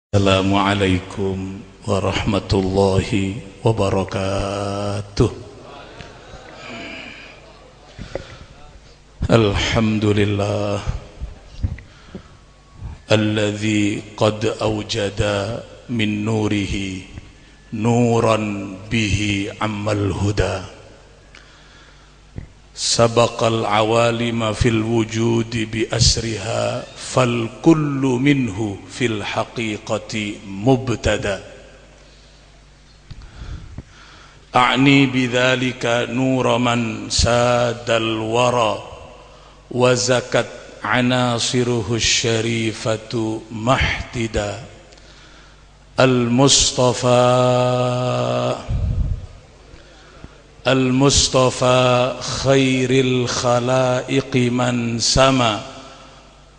Assalamualaikum warahmatullahi wabarakatuh. Alhamdulillah alladzi qad awjada min nurihi nuran bihi ammal huda sabaqal awalima fil wujudi bi asriha fal kullu minhu fil haqiqati mubtada a'ni bidzalika nura man sadal wara wa zakat anasiruhu syarifatu mahtida Al-Mustafa khairil khalaiqi man sama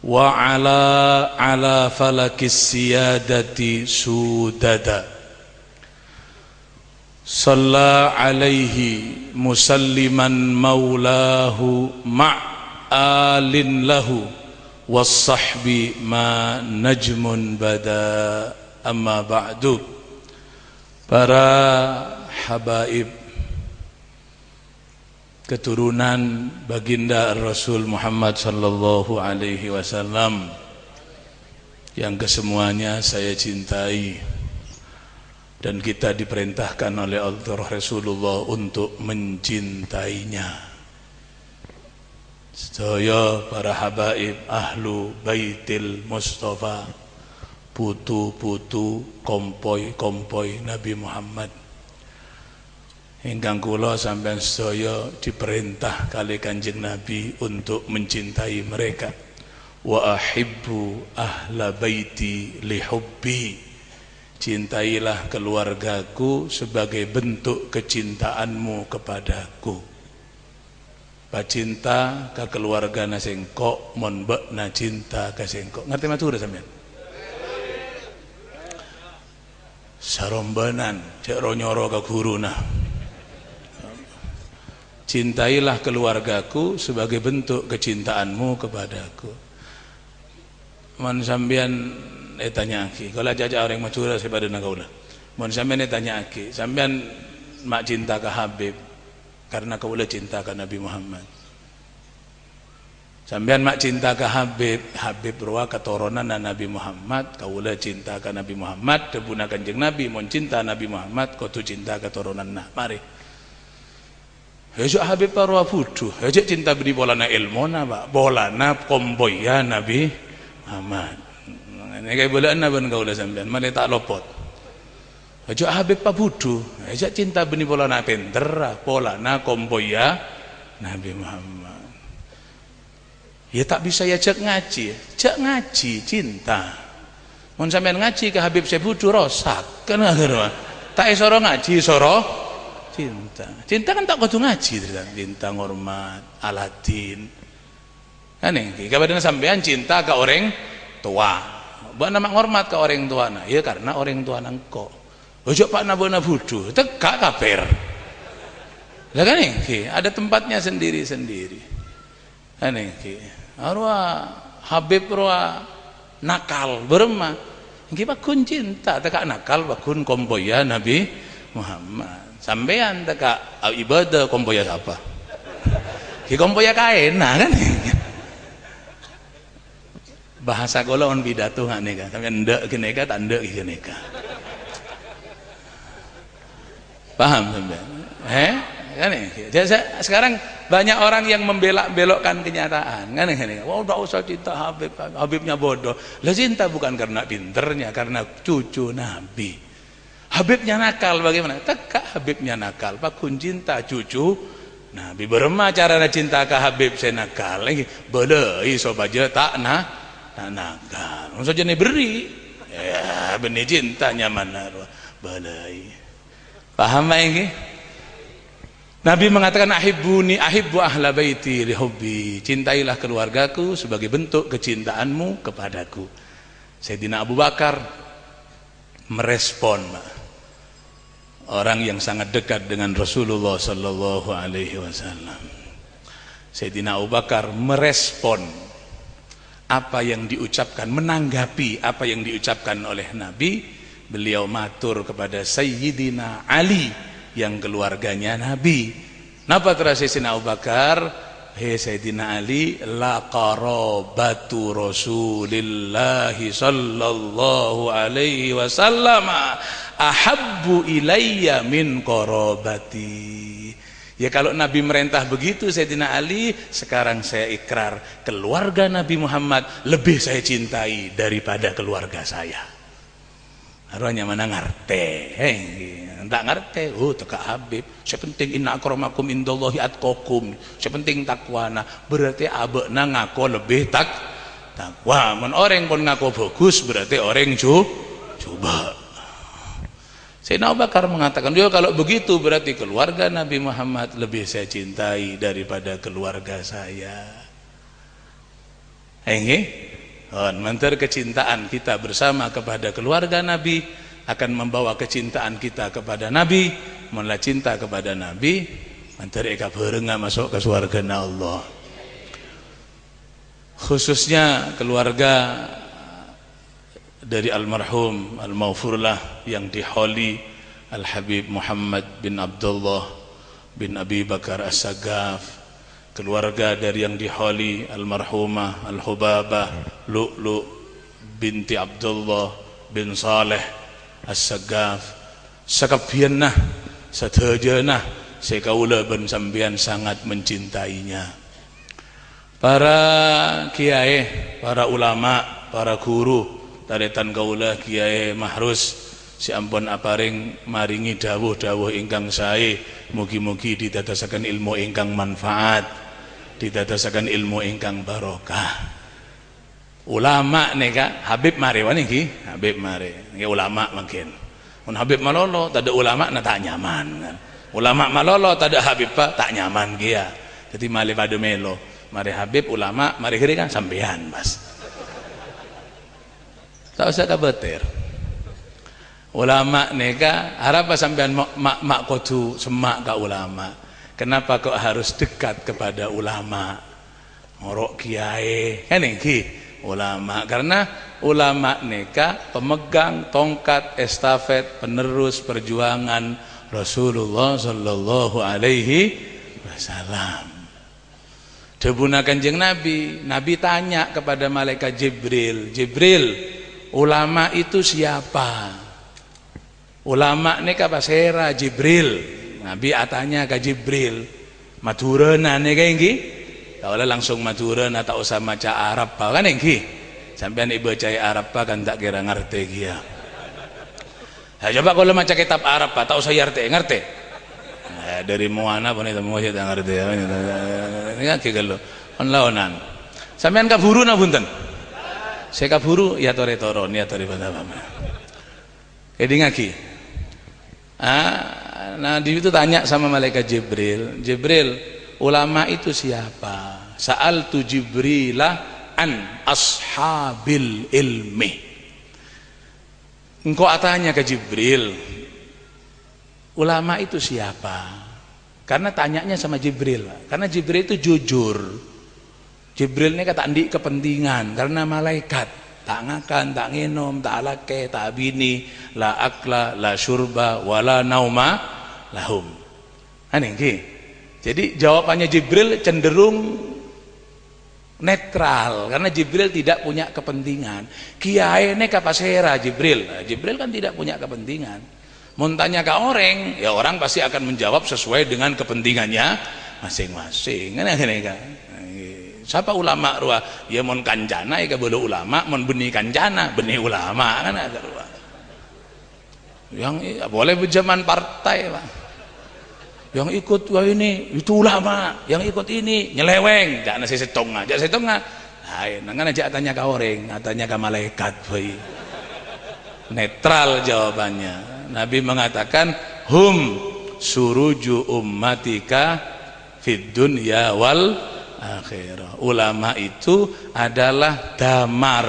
wa ala falakis siyadati sudada salla alaihi musalliman maulahu ma'alin lahu wassahbi ma najmun bada amma ba'du. Para habaib keturunan baginda Rasul Muhammad sallallahu alaihi wasallam yang kesemuanya saya cintai, dan kita diperintahkan oleh Allah Rasulullah untuk mencintainya. Sedaya para habaib ahlu baitil Mustafa, putu-putu kompoi-kompoi Nabi Muhammad, ingkang kula sampeyan sedaya diperintah kali Kanjeng Nabi untuk mencintai mereka. Wa ahibbu ahla baiti li hubbi, cintailah keluargaku sebagai bentuk kecintaanmu kepadaku. Pacinta ka keluargana sengkok mon bekna cinta ka sengkok. Ngerti matur sampeyan? Sarombanan cek ronyoro ka guruna. Cintailah keluargaku sebagai bentuk kecintaanmu kepadaku. Mun sampeyan tanyaki, kalau jajak orang macura sepada nagaula. Mun sampeyan tanyaki, sampeyan mak cinta ke Habib karena kaula cinta ke Nabi Muhammad. Sampeyan mak cinta ke Habib, Habib ruwa keturunan Nabi Muhammad, kaula cinta ke Nabi Muhammad, debuna Kanjeng Nabi, mun cinta Nabi Muhammad, kudu cinta keturunan nah. Mari. Hejak Habib parwa fudu, hejak cinta beri bolana ilmona pak, bolana komboya Nabi Muhammad. Ini kayak bolaan naban kau lah sampean, mana tak lopot. Hejak Habib pa fudu, hejak cinta beri bolana pentera, bolana komboya Nabi Muhammad. Ya tak bisa ya cek ngaji cinta. Mun sampean ngaji ke Habib saya fudu rosak, kan akhirnya. Tak isoro ngaji isoro cinta kan tak kudu ngaji, cinta ngormat Aladin kan ini kabarnya sampean cinta ke orang tua, buat nama ngormat ke orang tua, nah ya karena orang tua nangko ojo pak nabona budu tegak kafir lah kan ini ada tempatnya sendiri-sendiri kan ini arwah Habib arwah nakal berema ini bakun cinta tegak nakal bakun komboya Nabi Muhammad. Sampean teka ibadah kompoya apa? Ki kompoya kaena kan? Bahasa kula on pidato ngak nika. Sampeyan ndek geneka tak ndek geneka. Paham sampean? Kan sekarang banyak orang yang membelok-belokkan kenyataan. Kan ngene. Wah, enggak usah cinta Habib. Habibnya bodoh. Lah cinta bukan karena pinternya, karena cucu Nabi. Habibnya nakal bagaimana? Tegak Habibnya nakal, pak kun cinta cucu Nabi berema caranya cinta ke Habib saya nakal lagi boleh sob aja tak nakal maksudnya nih beri ya benih cintanya mana boleh paham ini? Nabi mengatakan ahibbu ahla baiti li hubbi, cintailah keluargaku sebagai bentuk kecintaanmu kepadaku. Sayyidina Abu Bakar merespon orang yang sangat dekat dengan Rasulullah sallallahu alaihi wasallam. Sayyidina Abu Bakar merespon apa yang diucapkan, menanggapi apa yang diucapkan oleh Nabi, beliau matur kepada Sayyidina Ali yang keluarganya Nabi. Napa terus Sayyidina Abu Bakar, hei Sayyidina Ali, la qarabatu Rasulillahi sallallahu alaihi wasallam ahabbu ilayya min qarabati. Ya kalau Nabi merintah begitu Sayyidina Ali, sekarang saya ikrar, keluarga Nabi Muhammad lebih saya cintai daripada keluarga saya. Arwahnya mana ngerti, enggak ngerti. Oh teka Habib, saya penting inna akramakum indallahi atqakum, saya penting takwana. Berarti abekna ngaku lebih takwa. Men orang pun ngaku bagus berarti orang coba. Sayyidina Abu Bakar mengatakan, "Yo kalau begitu berarti keluarga Nabi Muhammad lebih saya cintai daripada keluarga saya." Mentar kecintaan kita bersama kepada keluarga Nabi akan membawa kecintaan kita kepada Nabi, menla cinta kepada Nabi, mentar eka berenga masuk ke surga Allah. Khususnya keluarga dari almarhum al-maghfurlah yang diholi Al-Habib Muhammad bin Abdullah bin Abi Bakar As-Sagaf, keluarga dari yang diholi almarhumah Al-Hubabah Lu'lu binti Abdullah bin Saleh As-Sagaf, sakabianah sadajanah sekaula ben sampean sangat mencintainya. Para kiai, para ulama, para guru taretan kaula Kiai Mahrus si ampun aparing maringi dawuh-dawuh ingkang sae, mugi-mugi didadasaken ilmu ingkang manfaat, didadasaken ilmu ingkang barokah. Ulama neka Habib mari wani ki, Habib mari nggih ulama mungkin. Mun Habib malolo tak ada ulama na tak nyaman kan. Ulama malolo tak ada Habib pak tak nyaman kia. Jadi mali pada melo, mari Habib ulama, mari kiri kan sampean Mas. Tak usah kabatir. Ulama neka harap sampean mak kudu semak ka ulama. Kenapa kok harus dekat kepada ulama? Ngorok kiai kan iki ulama, karena ulama neka pemegang tongkat estafet penerus perjuangan Rasulullah sallallahu alaihi wasallam. Debuna Kanjeng Nabi, Nabi tanya kepada malaikat Jibril, Jibril, ulama itu siapa? Ulama ini kapasera Jibril. Nabi atanya ke Jibril, maturana nih kayak gini. Kalau langsung maturana tak usah maca Arab kan engki. Sampean ibu baca Arab kan tak kira ngerti dia. Nah, coba kalau maca kitab Arab tak usah ngerti. Nah, dari mana pun itu mau tak ngerti. Ini kan kalau onlaonan. Sampean kaburu na bunten. Saya kaburu ya tore-toron ya tore apa. Jadi ngaki. Nah di situ tanya sama malaikat Jibril, Jibril, ulama itu siapa? Sa'altu Jibrilah an ashabil ilmi. Engkau tanya ke Jibril, ulama itu siapa? Karena tanyanya sama Jibril, karena Jibril itu jujur. Jibril ini kata ndik kepentingan, karena malaikat tak ngakan, tak nginum, tak alake, tak bini, la akla, la syurba, wala nauma lahum. Aneh ki. Jadi jawabannya Jibril cenderung netral, karena Jibril tidak punya kepentingan. Kiai ini kapasera Jibril. Nah, Jibril kan tidak punya kepentingan. Mau tanya ke orang, ya orang pasti akan menjawab sesuai dengan kepentingannya masing-masing. Kan? Siapa ulama ruah? Ya mon kanjana ya boleh ulama, mon benih kanjana, benih ulama kan ada ruah. Yang boleh berjaman partai Pak. Yang ikut wah ini itu ulama, yang ikut ini nyeleweng, jangan saya setongah, jangan setongah. Nah, nangan aja tanya ke orang, tanya ke malaikat, boy. Netral jawabannya. Nabi mengatakan hum suruju ummatika fid dunya wal akhirah. Ulama itu adalah damar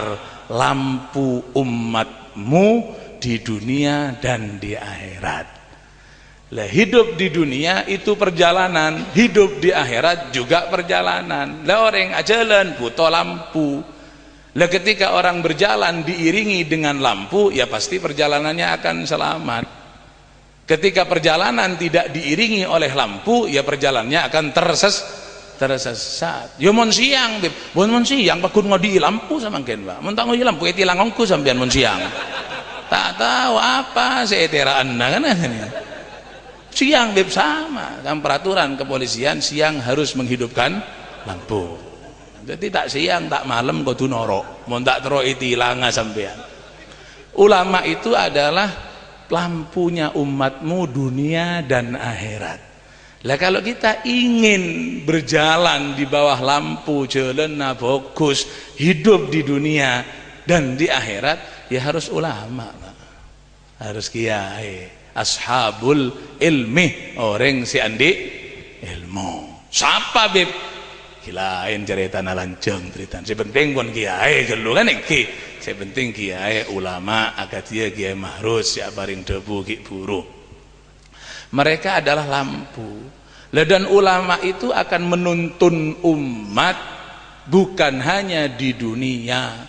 lampu umatmu di dunia dan di akhirat. Lah hidup di dunia itu perjalanan, hidup di akhirat juga perjalanan. Lah orang ajalan butuh lampu. Lah ketika orang berjalan diiringi dengan lampu, ya pasti perjalanannya akan selamat. Ketika perjalanan tidak diiringi oleh lampu, ya perjalanannya akan tersesat. Ya mon siang, Beb. Mon siang pakun ngodi lampu samangken, Pak. Mun tak ngodi lampu eti langongku sampean mon siang. Tak tahu apa seeteraan kan. Siang, Beb, sama. Kan peraturan kepolisian siang harus menghidupkan lampu. Jadi tak siang tak malam kudu norok, mun tak tero itilanga sampean. Ulama itu adalah lampunya umatmu dunia dan akhirat. Lah kalau kita ingin berjalan di bawah lampu jelena bagus, hidup di dunia dan di akhirat, ya harus ulama, Pak. Harus kiai, ashabul ilmi, orang si andi ilmu. Siapa, Beb? Kilain cerita lanceng cerita. Sepenting pun kiai gelu kan iki. Sepenting kiai ulama akatia kiai mahrus ya baring debu ki buru. Mereka adalah lampu. Dan ulama itu akan menuntun umat bukan hanya di dunia,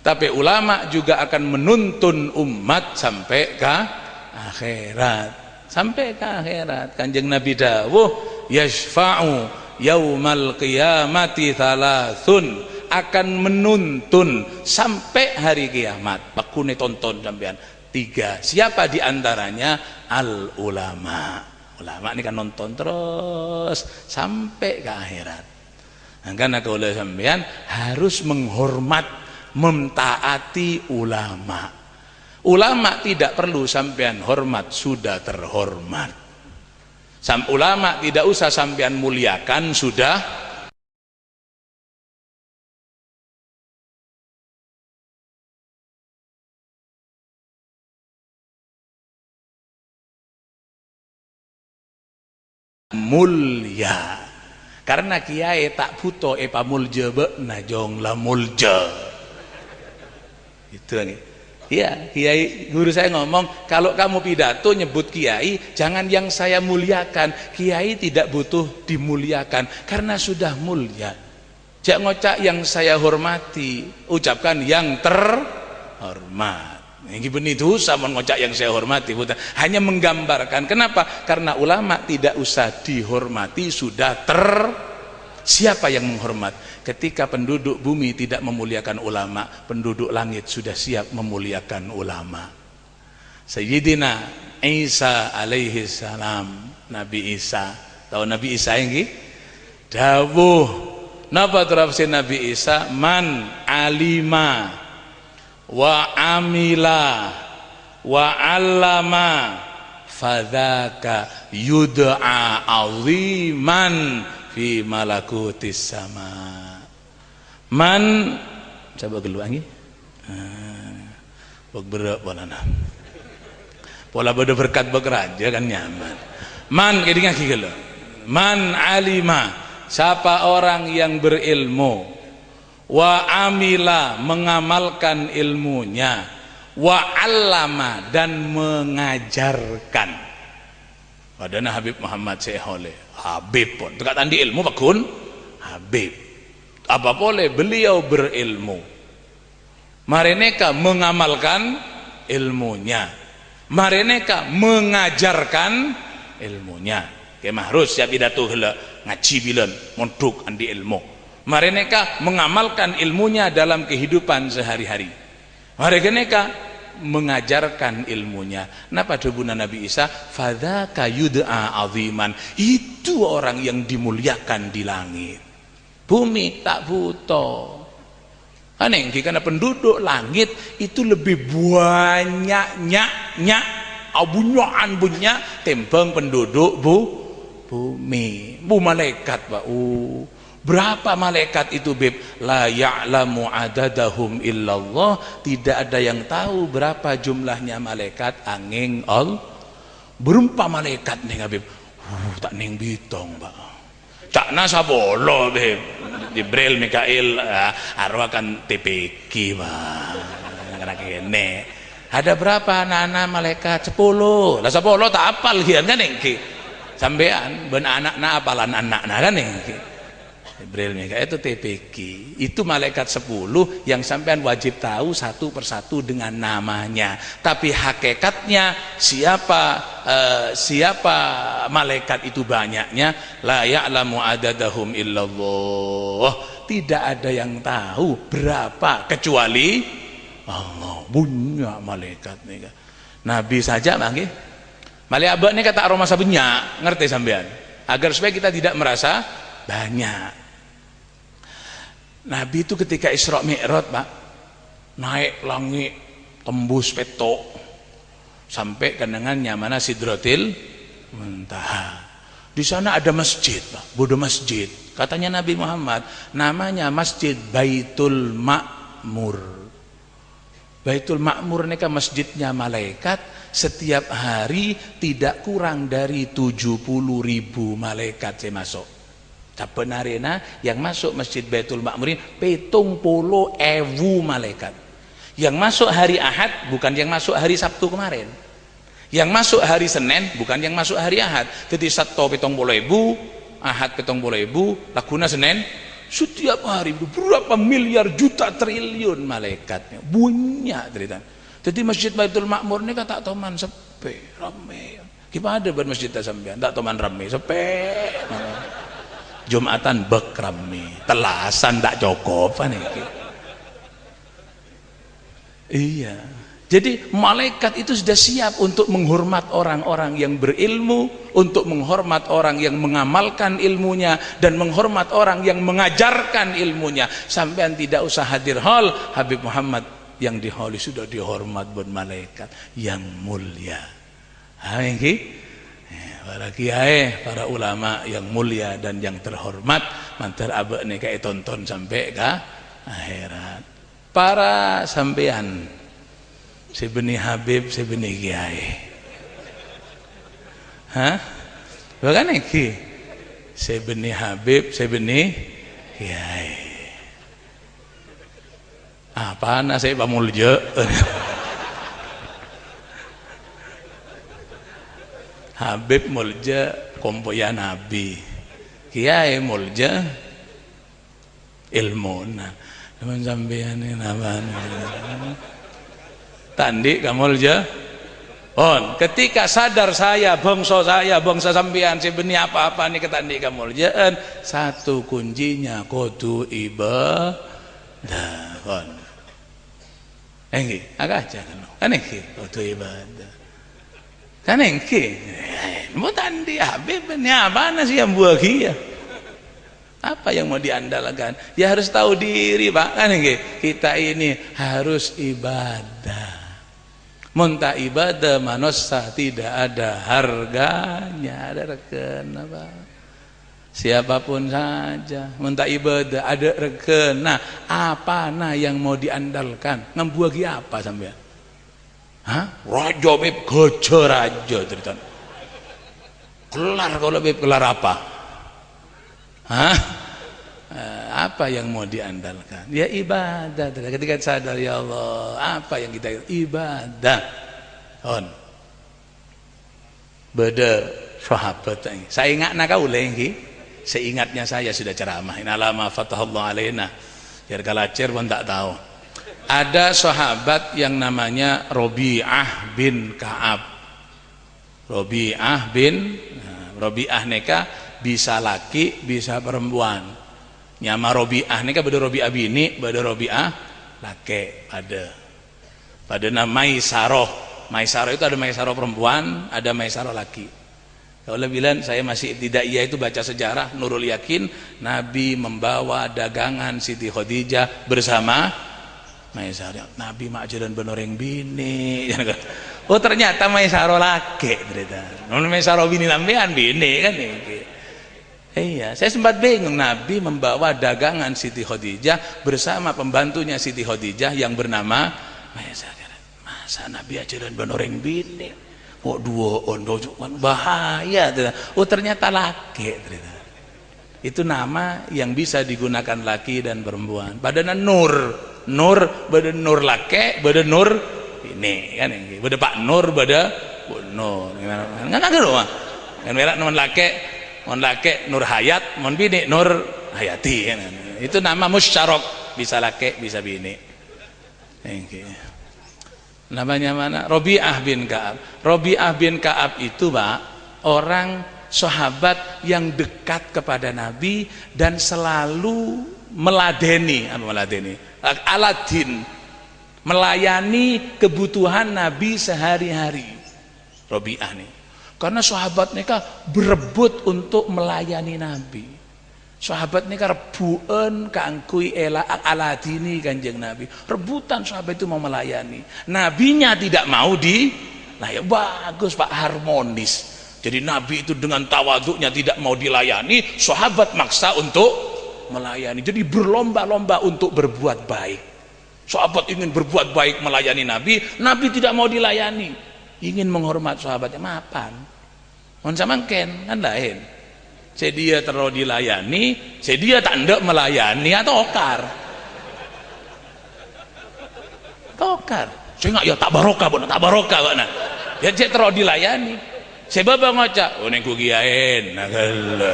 tapi ulama juga akan menuntun umat sampai ke akhirat. Sampai ke akhirat. Kanjeng Nabi dawuh yashfa'u yaumal qiyamati thalathun, akan menuntun sampai hari kiamat. Pakune tonton sampean 3. Siapa diantaranya? Al ulama. Ulama ini kan nonton terus sampai ke akhirat. Nah, karena kalau sampean harus menghormat, mentaati ulama. Ulama tidak perlu sampean hormat, sudah terhormat. Ulama tidak usah sampean muliakan, sudah mulia. Karena kiai tak butuh epa mulja na jong la mulja. Itu nih. Iya, kiai guru saya ngomong, kalau kamu pidato nyebut kiai, jangan yang saya muliakan. Kiai tidak butuh dimuliakan karena sudah mulia. Jangan ngocak yang saya hormati, ucapkan yang terhormat. Ini benih dosa ngocak yang saya hormati, hanya menggambarkan. Kenapa? Karena ulama tidak usah dihormati, sudah siapa yang menghormat? Ketika penduduk bumi tidak memuliakan ulama, penduduk langit sudah siap memuliakan ulama. Sayyidina Isa alaihi salam, Nabi Isa. Tahu Nabi Isa ini? Dawuh, napa terafsir Nabi Isa? Man alima wa amila wa allama fadzaka yud'a aziman fi malakutis sama. Man coba gelu angi. Bok berak pola nah. Pola bodo berkat bok raja kan nyaman. Man kiding aki gelu. Man alima, siapa orang yang berilmu, wa amila, mengamalkan ilmunya, wa allama, dan mengajarkan. Wadana Habib Muhammad Syekh Habib pun dekat andi ilmu bakun Habib. Apa boleh beliau berilmu, mareneka mengamalkan ilmunya, mareneka mengajarkan ilmunya. Kemah harus ya pidato heula ngaji bilen mondok andi ilmu. Mareneka mengamalkan ilmunya dalam kehidupan sehari-hari. Mareneka mengajarkan ilmunya. Napa debuna Nabi Isa? Fadzaka yud'a aziman. Itu orang yang dimuliakan di langit. Bumi tak butuh. Aneh, karena penduduk langit itu lebih banyaknya bunyak tembang penduduk bumi. Malaikat, Pak. Berapa malaikat itu, Beb? La ya'lamu adadahum illallah. Tidak ada yang tahu berapa jumlahnya malaikat angin Allah. Berapa malaikat nih, Beb? Tak ning bitong, Pak. Cakna sabolo, Beb. Jibril, Mikail, arwah kan TPQ, Pak. Karena kene. Ada berapa anak-anak malaikat? 10. Lah 10 tak apal kian kan engki. Sampean ben anak-anak apalan anak-anak kan engki. Jibril Mikail itu TPG. Itu malaikat 10 yang sampean wajib tahu satu persatu dengan namanya. Tapi hakikatnya siapa malaikat itu banyaknya, la ya'lamu adadahum illallah. Tidak ada yang tahu berapa kecuali Allah. Banyak malaikat nih. Nabi saja nggih. Malaikat ini kata aroma banyak, ngerti sampean? Agar supaya kita tidak merasa banyak. Nabi itu ketika Isra Mi'raj, Pak, naik langit tembus petok sampai kenangannya mana Sidratil Muntaha. Di sana ada masjid, Pak, bodoh masjid. Katanya Nabi Muhammad, namanya Masjid Baitul Ma'mur. Baitul Ma'mur ini kan masjidnya malaikat. Setiap hari tidak kurang dari 70.000 malaikat yang masuk. Sebenarnya yang masuk Masjid Baitul Ma'mur ini 70.000 malaikat. Yang masuk hari Ahad bukan yang masuk hari Sabtu kemarin. Yang masuk hari Senin bukan yang masuk hari Ahad. Jadi Sabtu 70.000, Ahad 70.000, Laguna Senin. Setiap hari berapa miliar juta triliun malaikatnya. Banyak cerita. Jadi Masjid Baitul Ma'mur ini kan tak toman sepi, rame. Gimana ada buat masjid sampean? Tak toman rame, sepi. Jumatan bek rame, telasan tak cukup kan iki. Iya. Jadi malaikat itu sudah siap untuk menghormat orang-orang yang berilmu, untuk menghormat orang yang mengamalkan ilmunya, dan menghormat orang yang mengajarkan ilmunya. Sampean tidak usah hadir hal, Habib Muhammad yang di hall sudah dihormat buat malaikat yang mulia. Para kiai, para ulama yang mulia dan yang terhormat, mantar abek nih kayak tonton sampai ke akhirat. Para sampean, sebenih Habib, sebenih kiai. Bukan iki. Sebenih Habib, sebenih kiai. Apa nasi Pak Mulja? Habib Mulja kompoya Nabi, Kiai Mulja ilmu. Nah, teman sampean ini namanya. Tandi kamu Mulja. Ketika sadar saya, bangsa sampean sebenarnya apa-apa nih ketandi kamu Muljaan, satu kuncinya kudu ibadah. Engki, agak aja kan engki kudu ibadah. Kan engki. Mau tandi Habib ini apa sih yang buah ya? Apa yang mau diandalkan? Ya harus tahu diri, Pak. Kan engki. Kita ini harus ibadah. Muntah ibadah manusia tidak ada harganya, ada rekena, Pak. Siapapun saja muntah ibadah ada rekena. Apa yang mau diandalkan? Ngembuagi apa sampean? Raja beb gojo raja cerita. Kelar kalau beb kelar apa? Apa yang mau diandalkan? Ya ibadah. Ketika sadar ya Allah, apa yang kita ibadah? Beda sahabat ini. Saya ingat nak kau lagi. Seingatnya saya sudah ceramah. Inalama fatahallahu alaina. Biar kalacer pun tak tahu. Ada sahabat yang namanya Robi'ah bin Ka'ab. Robi'ah neka bisa laki, bisa perempuan. Nyama Robi'ah neka beda Robi'ah bini, beda Robi'ah laki, pada nama Maisaroh. Maisaroh itu ada Maisaroh perempuan, ada Maisaroh laki. Kalau bilang saya masih tidak itu baca sejarah Nurul Yakin, Nabi membawa dagangan Siti Khadijah bersama Maisaroh. Nabi makjaran benoreng bini. Oh ternyata Maisaroh laki cerita. Maisaroh bini lambean bini kan ini. Iya, saya sempat bingung. Nabi membawa dagangan Siti Khadijah bersama pembantunya Siti Khadijah yang bernama Maisaroh. Masa Nabi ajaran benoreng bini? Oh dua bahaya. Oh ternyata laki. Itu nama yang bisa digunakan laki dan perempuan. Badan nur, badan nur laki, badan nur ini kan ini. Badan Pak Nur, badan Bu Nur. Nggak ada loh. Kan merah non laki Nur Hayat, mon bini Nur hayati kan. Itu nama musyarok, bisa laki bisa bini. Namanya mana? Robi'ah bin Ka'ab. Robi'ah bin Ka'ab itu Pak, orang sahabat yang dekat kepada Nabi dan selalu meladeni, Aladin, melayani kebutuhan Nabi sehari-hari. Robi'ah nih, karena sahabat mereka berebut untuk melayani Nabi. Sahabat ini rebuan kangkui aladini kanjeng Nabi, rebutan sahabat itu mau melayani. Nabinya tidak mau nah ya bagus Pak, harmonis. Jadi Nabi itu dengan tawaduknya tidak mau dilayani, sahabat maksa untuk melayani. Jadi berlomba-lomba untuk berbuat baik. Sahabat ingin berbuat baik melayani Nabi, Nabi tidak mau dilayani, ingin menghormat sahabatnya, mapan mohon samangken kan lain. Sedia terlalu dilayani, sedia tak ndak melayani atau tokar. Saya nggak ya tak barokah bana. Ya cek terlalu dilayani. Sebab ngocak, oh neng kugiain, nah kalau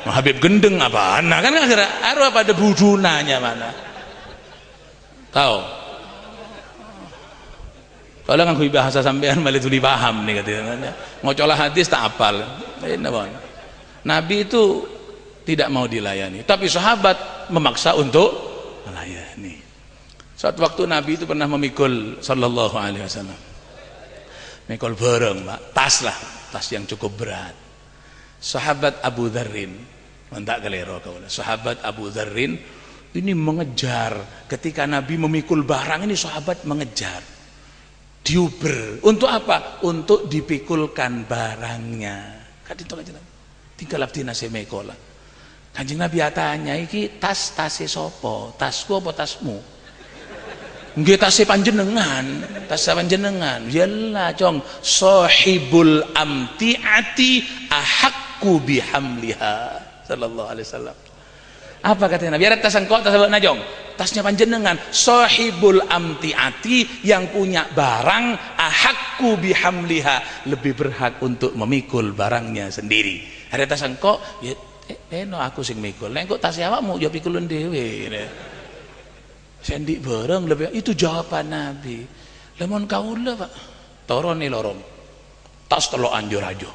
Habib gendeng apa? Nah kan kira arwah pada budunanya mana? Tahu? Kalau kan kui bahasa sampean malah tuli paham nih katanya. Ngocolah hadis tak apal. Nabi itu tidak mau dilayani, tapi sahabat memaksa untuk melayani. Suatu waktu Nabi itu pernah memikul sallallahu alaihi wasallam. Mikul bareng, Pak. Tas yang cukup berat. Sahabat Abu Dzarrin, mentak kelero kau. Sahabat Abu Dzarrin ini mengejar ketika Nabi memikul barang ini, sahabat mengejar. Diuber. Untuk apa? Untuk dipikulkan barangnya. Kan itu aja. Tinggal abdina semekola. Kanjeng Nabi tanya, iki tas-tase sopo? Tasku apa tasmu? Nggih tase panjenengan, tas panjenengan. Yalah, Cong, sahibul amtiati ahakku bihamliha sallallahu alaihi wasallam. Apa kata Nabi? Ada tas engkau, tas abang najong. Tasnya panjenengan, sahibul amtiati, yang punya barang, ahakku bihamliha, lebih berhak untuk memikul barangnya sendiri. Ada tas engkau, ya no aku sing mikul. Nek engko tas awakmu ya pikulun dhewe. Sendik bareng lebih, itu jawaban Nabi. Lemon kaula Pak, torone lorong. Tas telok anjur aja.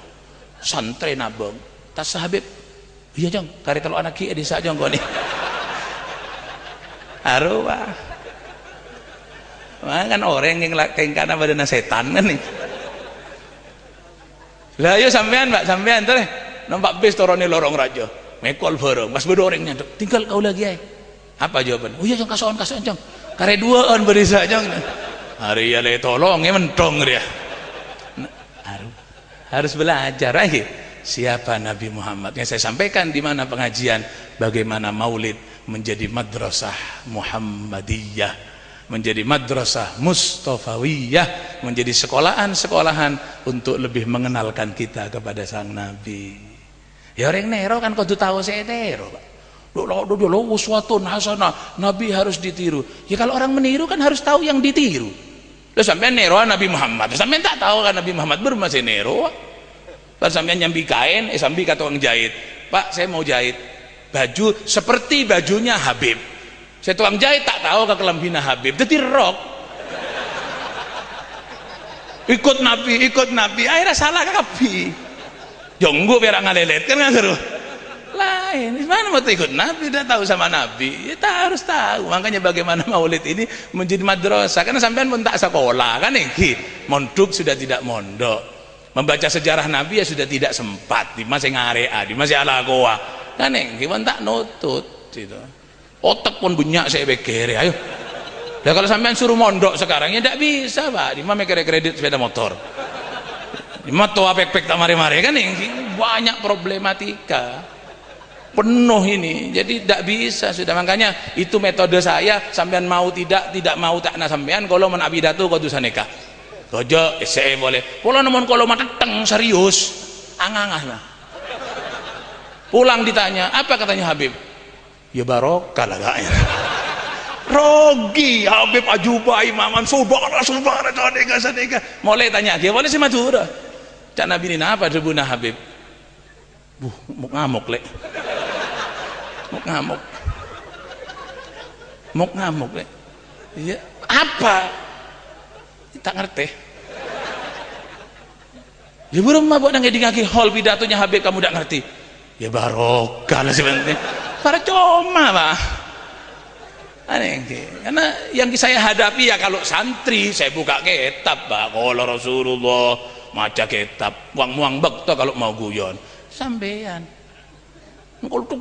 Santre nabung. Tas Habib. Iya Jong, kari telok anak ki desa Jong kok nih. Arwah. Wah kan orang yang kana badan setan kan nih. Lah yo sampean Pak, sampean teh nampak bis torone lorong raja. Mekol bareng, Mas bedorengnya tinggal kau lagi ay. Apa jawaban? Oh iya Jong, kasoan Jong. Kare duaan berisa Jong. Hari ya le tolong ya mentong dia. Harus belajar lagi. Siapa Nabi Muhammad yang saya sampaikan di mana pengajian, bagaimana maulid menjadi madrasah Muhammadiyah, menjadi madrasah Mustafawiyah, menjadi sekolahan untuk lebih mengenalkan kita kepada sang Nabi. Ya orang nero kan kudu tahu saya nero Pak. Dulu uswatun hasanah, Nabi harus ditiru. Ya kalau orang meniru kan harus tahu yang ditiru. Terus sampai nero Nabi Muhammad, sampai tak tahu kan Nabi Muhammad bermasih nero. Terus sampai nyambi kain, sambil kata tukang jahit, Pak saya mau jahit baju seperti bajunya Habib. Saya tukang jahit tak tahu ke kelambina Habib, jadi rok. Ikut Nabi, akhirnya salah kapi. Jonggo biar ngalelet kan nggak seru. Lain, mana mau ikut Nabi, udah tahu sama Nabi, kita harus tahu. Makanya bagaimana maulid ini menjadi madrasah, karena sampean pun tak sekolah kan iki, mondok sudah tidak mondok, membaca sejarah Nabi ya sudah tidak sempat, di masih ngarea, di masih ala goa kan iki pun tak nutut gitu. Otak pun banyak saya bekere, ayo. Nah kalau sampean suruh mondok sekarang ya tidak bisa Pak, di mana kredit sepeda motor, di mana tua pek-pek tak mari-mari kan ini banyak problematika. Penuh ini, jadi tidak bisa sudah. Makanya itu metode saya, sampean mau tidak mau tak na sampean kalau men abidatu kudu saneka gojo ese boleh kalau namun kalau mateng serius angangah lah. Pulang ditanya apa katanya Habib, ya barokah lah kayaknya. Rogi Habib ajuba imaman subhanallah sadeka mulai tanya dia boleh si Madura cak Nabi ini apa debuna Habib ngamuk lek ngamuk. Mok ngamuk. Iya, apa? Tak ngerti. Ya burung mabuk nang ngedingake hall pidatonya Habib kamu tak ngerti. Ya barokah lah sebenarnya. Para coma, Pak. Aneh, karena yang saya hadapi ya kalau santri saya buka kitab, Pak. Kalau Rasulullah maca kitab, muang bek kalau mau guyon. Sampean. Kalau tuh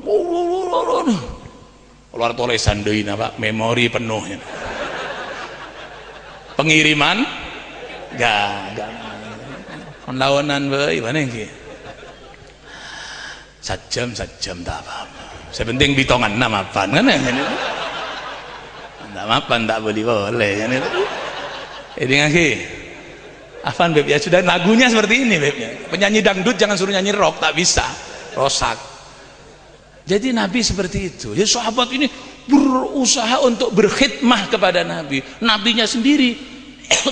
keluar tulisan deui Pak, memori penuh. Pengiriman gak lawanan bae mana iki sajam tak apa-apa sepenting bitongan mapan kan enggak mapan tak boleh kan itu ini lagi Afan Beb ya sudah lagunya seperti ini Beb ya. Penyanyi dangdut jangan suruh nyanyi rock, tak bisa rosak. Jadi Nabi seperti itu ya, sahabat ini berusaha untuk berkhidmah kepada Nabi, nabinya sendiri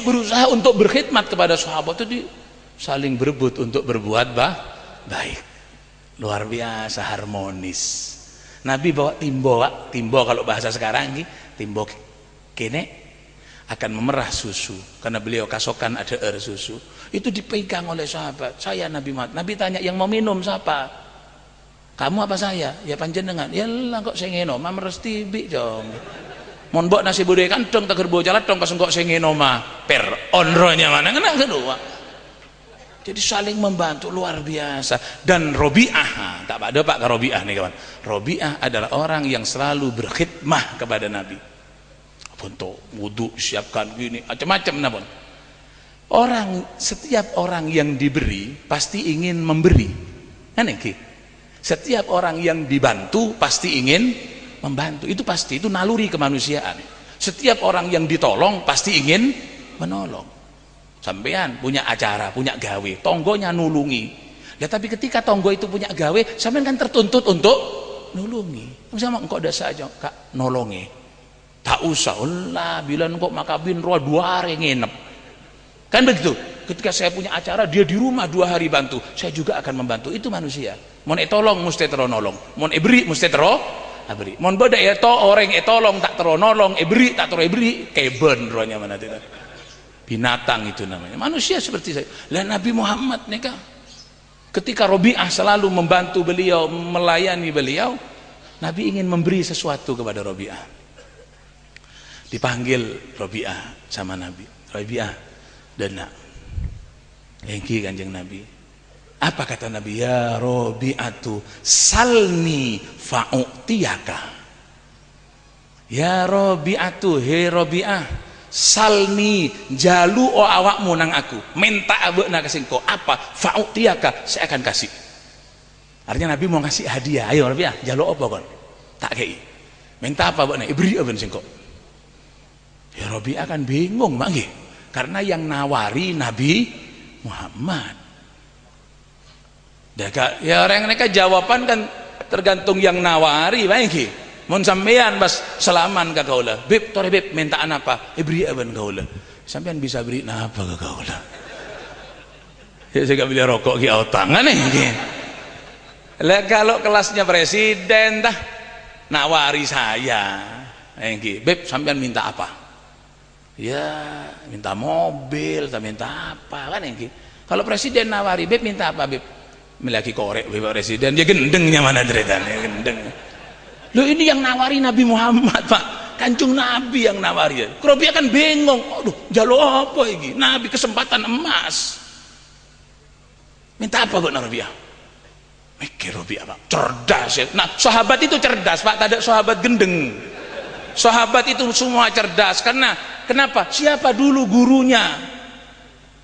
berusaha untuk berkhidmat kepada sahabat, itu saling berebut untuk berbuat baik. Luar biasa harmonis. Nabi bawa timbo kalau bahasa sekarang ini timbo kene akan memerah susu karena beliau kasokan ada air susu, itu dipegang oleh sahabat. Saya Nabi Muhammad. Nabi tanya yang mau minum siapa? Kamu apa saya? Ya panjenengan. Ya lah kok saya ngenom meres tibi dong. Mon mbok nasi budaya kantong tak gerbo jalan dong pas engkok saya ngenom per onronya mana kena kedua. Jadi saling membantu luar biasa. Dan Robi'ah, tak ada Pak Robi'ah nih kawan. Robi'ah adalah orang yang selalu berkhidmah kepada Nabi. Untuk wudhu siapkan gini macam-macam napun. Setiap orang yang diberi pasti ingin memberi. Aneh ki. Setiap orang yang dibantu pasti ingin membantu. Itu pasti, itu naluri kemanusiaan. Setiap orang yang ditolong pasti ingin menolong. Sampean punya acara, punya gawe, tonggonya nulungi. Ya tapi ketika tonggo itu punya gawe, sampean kan tertuntut untuk nulungi. Sama engkau dasa aja kak nolongi. Tak usah lah, bila engkau makabin roh 2 hari nginep. Kan begitu. Ketika saya punya acara, dia di rumah 2 hari bantu, saya juga akan membantu. Itu manusia. Mon tolong mesti tero nolong. Mon beri mesti tero beri. Mon beda ya to orang tolong tak tero nolong, beri tak tero beri, keben rohnya mana tidak. Binatang itu namanya. Manusia seperti saya. Lah Nabi Muhammad nih kak, ketika Robi'ah selalu membantu beliau, melayani beliau, Nabi ingin memberi sesuatu kepada Robi'ah. Dipanggil Robi'ah sama Nabi. Robi'ah dan nak engki kanjeng Nabi. Apa kata Nabi? Ya Robi'atu salni fa'u'tiyaka. Ya Robi'atu, he Robi'ah, salni jalu o awakmu nang aku, minta abek nak kasih kau apa, fa'u'tiyaka, saya akan kasih. Artinya Nabi mau ngasih hadiah. Ayo Nabi jalu apa kon tak kei, minta apa abek nak ibri aben singko. Ya Robi akan bingung manggih karena yang nawari Nabi Muhammad. Ya orang mereka jawaban kan tergantung yang nawari manggih. Mon sampean bas selaman ka kaula. Beb, tore beb mintaan apa? Beri aban kaula. Sampean bisa beri napa ka kaula? Ya saya beli rokok ki tangan nih. Lah kalau kelasnya presiden dah nawari saya. Nggih, beb sampean minta apa? Ya, minta mobil, tak minta apa kan nggih. Kalau presiden nawari, beb minta apa, beb? Melaki korek beb presiden, dia gendengnya mana ceritanya, gendeng. Loh ini yang nawari Nabi Muhammad Pak, Kanjeng Nabi yang nawari. Robi akan bingung, aduh jalo apa ini, Nabi kesempatan emas. Minta apa buat Robi? Mikir Robi apa? Cerdas ya. Nah sahabat itu cerdas Pak, tak ada sahabat gendeng. Sahabat itu semua cerdas, karena kenapa? Siapa dulu gurunya?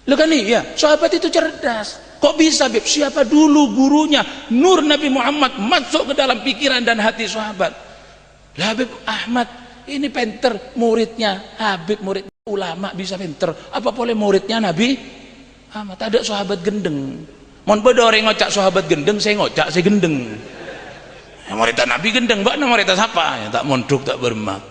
Loh kan nih ya, sahabat itu cerdas. Kok bisa Beb? Siapa dulu gurunya? Nur Nabi Muhammad masuk ke dalam pikiran dan hati sahabat. Lah Habib Ahmad ini pinter, muridnya Habib, murid ulama bisa pinter. Apa boleh muridnya Nabi Ahmad? Ada sahabat gendeng. Mon beda orang ngocak sahabat gendeng, saya ngocak saya gendeng. Ya, murid Nabi gendeng, mbak nama murid siapa? Ya, tak mondok tak bermak.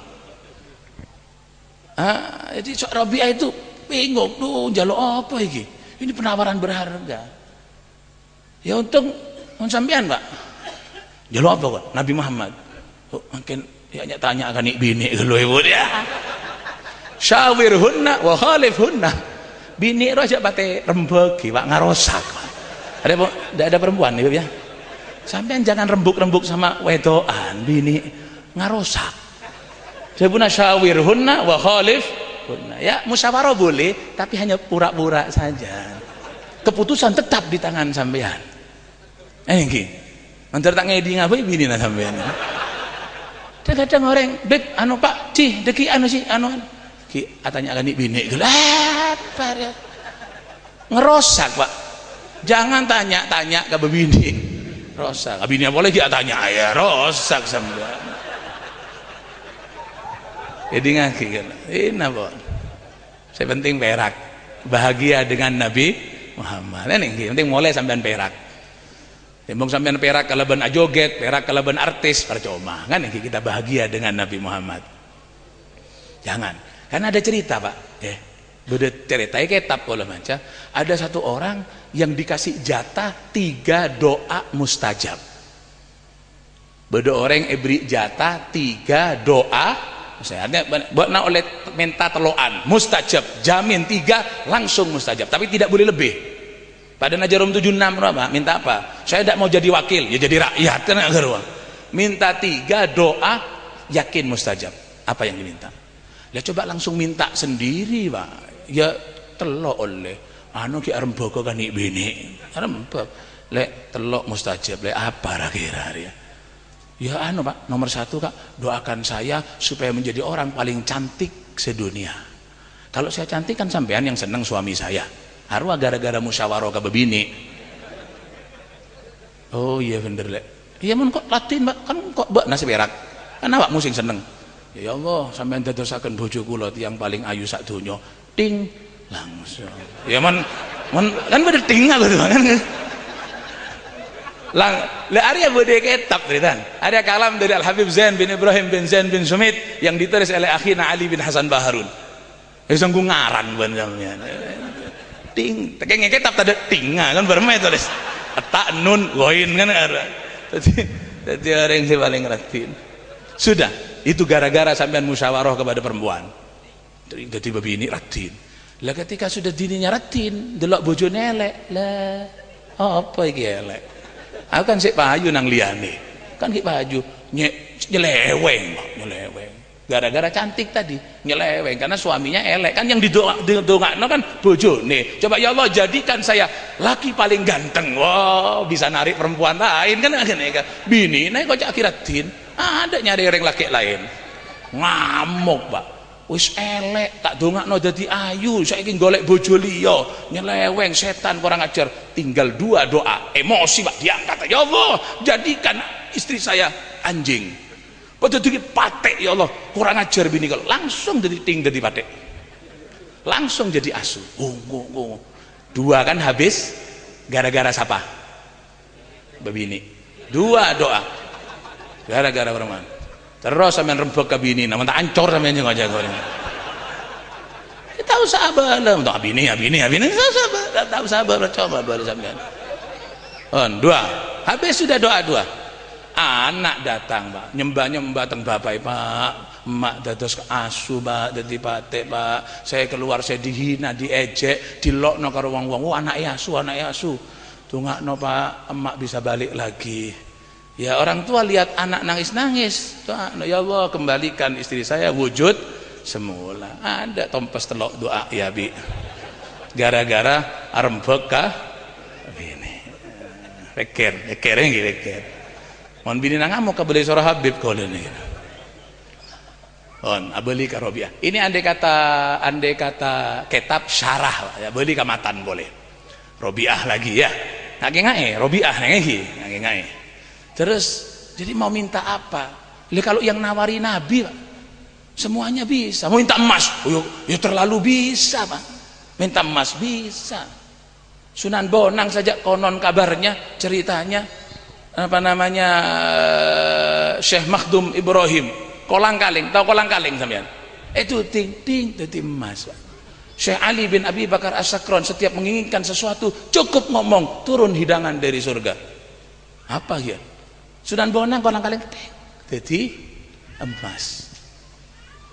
Jadi Rabi'ah itu bingung tuh jaluk apa iki? Ini penawaran berharga. Ya untung sampean Pak. Jalur apa kok? Nabi Muhammad. Makin ya tanya kan bini lho ibu ya. Syawirhunna wa khalifhunna. Bini ro aja pate rembug Pak ngarosak. Ada perempuan ibu ya. Sampean jangan rembuk-rembuk sama wedoan, bini ngarosak. Sebuna syawirhunna wa khalifhunna. Ya musyawarah boleh, tapi hanya pura-pura saja. Keputusan tetap di tangan sampean. Nggih. Antar tak ngedi ngapain bini na sampean. Kadang orang, "Beb, anu Pak, Ci, deki anu sih, anu." Ki atanya kan bini gelap ya. Ngerosak, Pak. Jangan tanya-tanya ke bini. Rosak. Bini boleh dia tanya, ya rosak sampean. Jadi ngaki kan. Ini apa? Saya penting perak. Bahagia dengan Nabi Muhammad. Ini penting mulai sampean perak. Timbang sampean perak kalaban ajoget, perak kalaban artis, percuma. Kan kita bahagia dengan Nabi Muhammad. Jangan. Karena ada cerita, Pak. Beda cerita kitab kalau maca. Ada satu orang yang dikasih jatah 3 doa mustajab. Beda orang beri jatah 3 doa. Misalnya buat oleh minta teloan mustajab, jamin 3 langsung mustajab, tapi tidak boleh lebih. Pada Najarum 76 berapa? Minta apa? Saya tidak mau jadi wakil, ya jadi rakyat kan agar minta 3 doa yakin mustajab. Apa yang diminta? Ya coba langsung minta sendiri, Pak. Ya telok oleh anu ki arep boko kan bini. Arep lek telok mustajab, lek apa kira ya? Ya anu Pak, nomor 1 Kak, doakan saya supaya menjadi orang paling cantik sedunia. Kalau saya cantik kan sampean yang seneng suami saya. Harus gara-gara musyawarah ke bebini. Oh iya bener lek. Iya mun kok Latin Pak, kan kok mbak nasi berak. Kan awakmu sing seneng. Ya Allah, sampean dadosaken bojo kula tiyang paling ayu sak donya. Ting langsung. Ya man kan bener ting aku tuh kan. Le Arya bude kitab beritan. Ada kalam dari Al Habib Zain bin Ibrahim bin Zain bin Sumit yang ditulis oleh akhina Ali bin Hasan Baharun. Ya sanggu ngaran ban sampean. Ting, tekenge kitab tadi tinga kan bermain tulis. Tak nun goin kan ada. Jadi orang yang paling ratin. Sudah, itu gara-gara sampean musyawarah kepada perempuan. Jadi begini ratin. Lah ketika sudah dininya ratin, delok bojone elek. Lah apa iki elek? Aku kan sik payu nang liyane. Kan ki payu nyeleweng, nyeleweng. Gara-gara cantik tadi, nyeleweng karena suaminya elek. Kan yang didongakno kan bojone. Coba ya Allah jadikan saya laki paling ganteng. Wow, bisa narik perempuan lain kan ngene. Bini nek kok akiratin, ada nyari orang laki lain. Ngamuk, Pak. Wis elek tak dongakno dadi ayu, saiki golek bojo liya, nyeleweng setan kurang ajar. Tinggal 2 doa, emosi Pak diangkat. Ya Allah, jadikan istri saya anjing. Padha dadi patek ya Allah, kurang ajar bini kalau langsung jadi dadi patek. Langsung jadi asu. 2 kan habis gara-gara siapa? Bebini. 2 doa. Gara-gara perempuan. Terus sampean rembug ke bini, namun tak ancur sampean jeung aja goreng. Kita usah sabar lah untuk bini, tak usah sabar, coba baru sampean. 2. Habis sudah doa 2. Anak datang, Pak. Nyembah teng bapak, Pak. Emak dados asu, Pak, dadi patek, Pak. Saya keluar saya dihina, diejek, dilokno karo wong-wong. Oh, anake asu, anake asu. Tungakno, Pak, emak bisa balik lagi. Ya orang tua lihat anak nangis-nangis, ya Allah kembalikan istri saya wujud semula. Ada tompes telok doa ya Bi. Gara-gara arembek kah? Ini. Reker nggih reker. Mon bini nang ngamuk kabeli surah Habib kolene. On abeli ka Robiah. Ini andai kata kitab syarah ya, beli ka matan boleh. Robiah lagi ya. Ngake-ngake Robiah nggih, ngake-ngake. Terus jadi mau minta apa? Kalau yang nawari Nabi Pak, semuanya bisa. Mau minta emas, ya terlalu bisa Pak. Minta emas bisa. Sunan Bonang saja konon kabarnya, ceritanya apa namanya Syekh Makhdum Ibrahim, kolang kaling, tahu kolang kaling sampean? Itu ting dadi emas Pak. Syekh Ali bin Abi Bakar As-Sakron setiap menginginkan sesuatu cukup ngomong turun hidangan dari surga. Apa ya? Sunan Bonang kolang kaling jadi emas.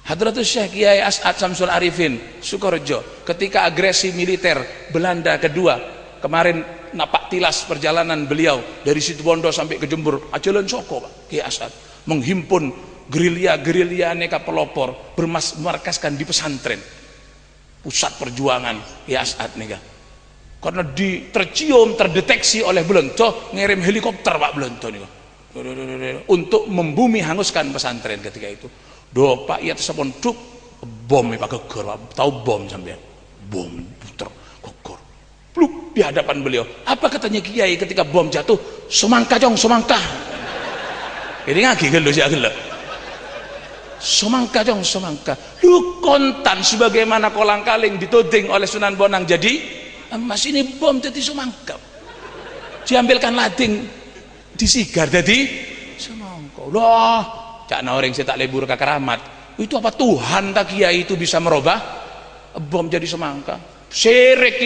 Hadratus Syekh Kiai As'ad Samsul Arifin Sukorejo ketika agresi militer Belanda kedua kemarin napak tilas perjalanan beliau dari Situbondo sampai ke Jember, ajalan soko Pak Kiai As'ad menghimpun gerilya aneka pelopor bermarkaskan di pesantren pusat perjuangan Kiai As'ad nih karena tercium terdeteksi oleh Belanda ngirim helikopter Pak Belanda nih untuk membumi hanguskan pesantren ketika itu. Do Pak iya tersebut duk bom Pak gegor tahu bom sampean bom puter gegor pluk di hadapan beliau. Apa katanya Kiai ketika bom jatuh? Semangka jong semangka. Ini ngagi gelo sih gelo. Semangka jong semangka. Lu kontan sebagaimana kolang-kaling dituding oleh Sunan Bonang jadi emas ini bom jadi semangka. Diambilkan lading disigar jadi semangka. Loh cakna orang saya tak lebur ke keramat itu apa Tuhan tak Kiai itu bisa merubah bom jadi semangka syirik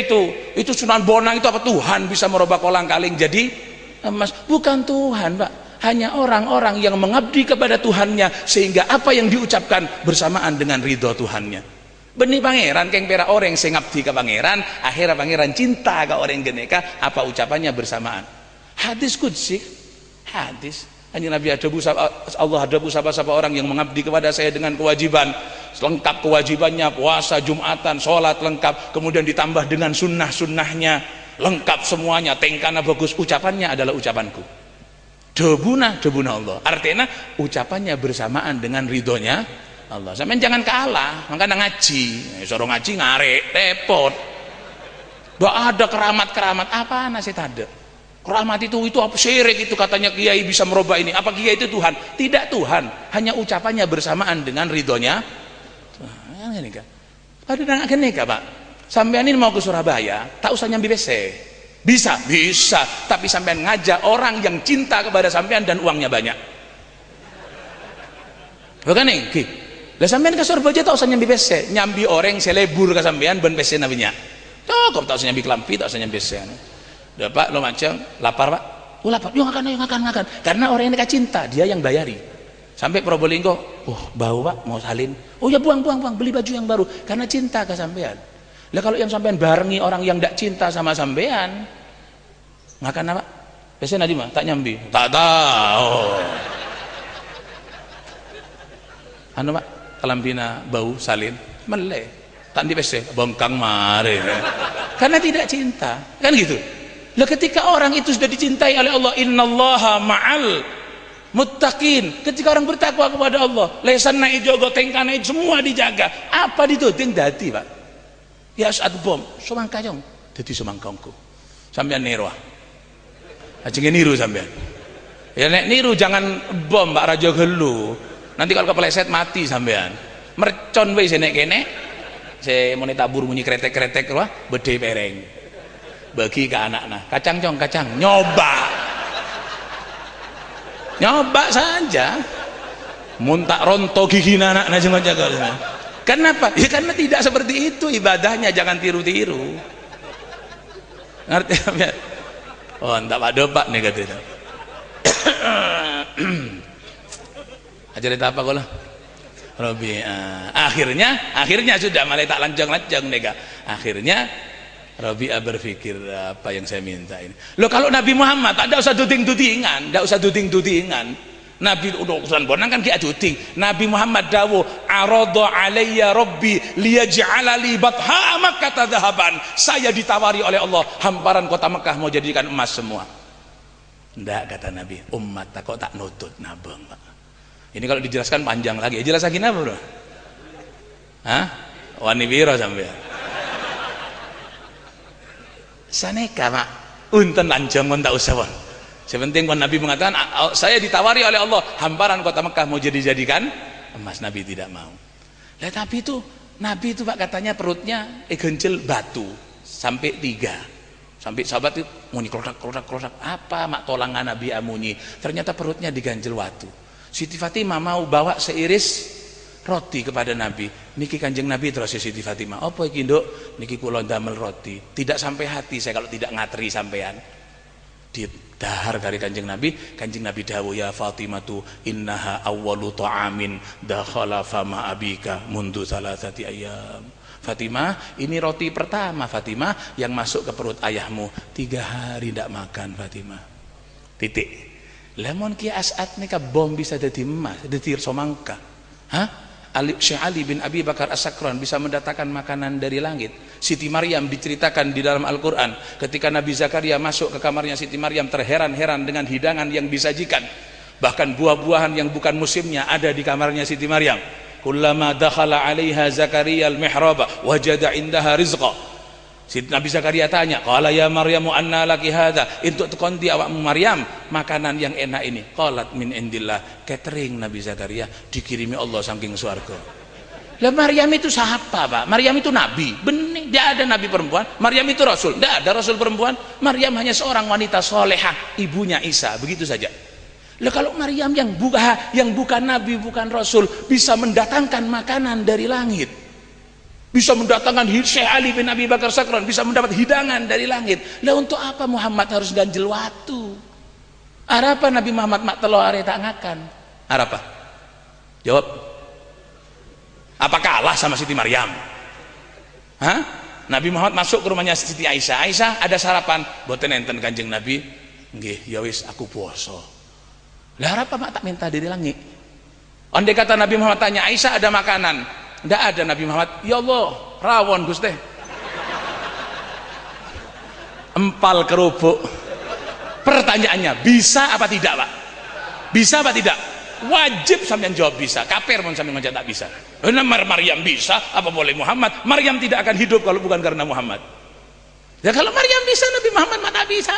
itu Sunan Bonang itu apa Tuhan bisa merubah kolang-kaling jadi emas? Bukan Tuhan Pak, hanya orang-orang yang mengabdi kepada Tuhannya sehingga apa yang diucapkan bersamaan dengan ridho Tuhannya. Benih pangeran keng pera orang sing ngabdi ke pangeran akhirnya pangeran cinta ke orang geneka apa ucapannya bersamaan. Hadis qudsi hadis hanya Nabi Allah hadapu siapa orang yang mengabdi kepada saya dengan kewajiban lengkap kewajibannya puasa Jumatan sholat lengkap kemudian ditambah dengan sunnahnya lengkap semuanya tengkana bagus ucapannya adalah ucapanku debuna Allah artinya ucapannya bersamaan dengan ridhonya Allah. Sampeyan jangan kalah makanya ngaji suruh ngaji ngarek repot gak ada keramat apa nasi ada keramat itu apa syirik itu katanya Kiai bisa merubah ini apa Kiai itu Tuhan? Tidak Tuhan, hanya ucapannya bersamaan dengan ridhonya Tuhan. Ini kan pada nangak kenika Pak sampean ini mau ke Surabaya tak usah nyambi BC bisa tapi sampean ngajak orang yang cinta kepada sampean dan uangnya banyak bukan nih lah sampean ke Surabaya tak usah nyambi BC nyambi orang selebur ke sampean ben BC nabinya cukup tak usah nyambi kelampi tak usah nyambi BC udah Pak lo macam lapar Pak lapar yuk makan karena orang ini cinta dia yang bayari sampai Probolinggo bau Pak mau salin ya buang beli baju yang baru karena cinta ke sampean. Lah kalau yang sampean barengi orang yang tidak cinta sama sampean makan apa? Biasanya nadi mah tak nyambi tak tahu anu Pak kelampina bau salin meleh tak di PC bongkang mare karena tidak cinta kan gitu. Lah ketika orang itu sudah dicintai oleh Allah innallaha ma'al muttaqin ketika orang bertakwa kepada Allah lesan naik jogo tengkane semua dijaga apa dituding dadi Pak ya saat bom semangka jong dadi semangkongku sampean niru ajenge niru sampean ya nek niru jangan bom Pak Raja gelu nanti kalau kepleset mati sampean mercon wis nek kene se muni tabur bunyi kretek-kretek wah bede pereng bagi ke anak-anak kacang nyoba saja muntak ronto gigi anak jangan jaga kenapa? Ya karena tidak seperti itu ibadahnya jangan tiru-tiru ngerti ya? Oh enggak Pak Dopak nih katanya ajarin apa kok lah Robi akhirnya sudah mulai tak lanjang nega akhirnya Rabi'ah berpikir apa yang saya minta ini. Loh kalau Nabi Muhammad tak usah duding-dudingan, Nabi urusan bonang kan dia duding. Nabi Muhammad dawuh, "Arada alayya rabbi liyaj'ala li batha Makkah dhahaban." Saya ditawari oleh Allah, hamparan kota Mekah mau jadikan emas semua. Ndak kata Nabi, umat tak kok tak nutut nabang, Pak. Ini kalau dijelaskan panjang lagi. Jelas lagi napa, Bro? Hah? Wani piro sampean? Saneka Pak unten lanjang kon tak usah Pak sepenting kon Nabi mengatakan saya ditawari oleh Allah hamparan kota Mekah mau jadikan emas Nabi tidak mau lah tapi itu Nabi itu Pak katanya perutnya gencel batu sampai 3 sampai sahabat itu muni klodak apa mak tolangan Nabi amunyi ternyata perutnya diganjel watu Siti Fatimah mau bawa seiris roti kepada Nabi niki Kanjeng Nabi terus Siti Fatimah apa iki nduk niki kula ndamel roti tidak sampai hati saya kalau tidak ngateri sampean dahar kali Kanjeng Nabi dawuh ya Fatimatu innaha awwalu ta'amin dakhala fama abika mundu salasati ayyam. Fatimah, ini roti pertama Fatimah yang masuk ke perut ayahmu 3 hari tidak makan Fatimah. Titik. Lemon ki As'ad nika bom bisa jadi emas, jadi somangka. Hah? Syekh Ali bin Abi Bakar As-Sakran bisa mendatangkan makanan dari langit. Siti Maryam diceritakan di dalam Al-Quran ketika Nabi Zakaria masuk ke kamarnya Siti Maryam terheran-heran dengan hidangan yang disajikan, bahkan buah-buahan yang bukan musimnya ada di kamarnya Siti Maryam. Kullama dakhala 'alaiha Zakaria al-mihraba wajada 'indaha rizqa. Nabi Zakaria tanya, qala ya Maryamu anna laki hadza, untuk konti awakmu Maryam makanan yang enak ini. Qalat min indillah, catering Nabi Zakaria dikirimi Allah saking swarga. Lah Maryam itu siapa, Pak? Maryam itu nabi, benih, dia ada nabi perempuan. Maryam itu rasul, tidak ada rasul perempuan. Maryam hanya seorang wanita solehah, ibunya Isa, begitu saja. Lah kalau Maryam yang bukan nabi, bukan rasul bisa mendatangkan makanan dari langit, bisa mendatangkan Syekh Ali bin Abi Bakar Sakran, bisa mendapat hidangan dari langit. Lah untuk apa Muhammad harus ganjel watu? Arapa Nabi Muhammad mak telo are tak ngakan? Arapa? Jawab. Apa kalah sama Siti Maryam? Hah? Nabi Muhammad masuk ke rumahnya Siti Aisyah. Aisyah ada sarapan, boten enten Kanjeng Nabi. Nggih, ya wis aku puasa. Lah arapa mak tak minta dari langit? Andai kata Nabi Muhammad tanya Aisyah ada makanan, tidak ada Nabi Muhammad, ya Allah rawon Gusti, empal kerupuk. Pertanyaannya bisa apa tidak Pak? Bisa apa tidak? Wajib sampean jawab bisa. Kafir pun sampean ngajak tak bisa. Maryam bisa, apa boleh Muhammad? Maryam tidak akan hidup kalau bukan karena Muhammad. Ya kalau Maryam bisa, Nabi Muhammad mah tak bisa.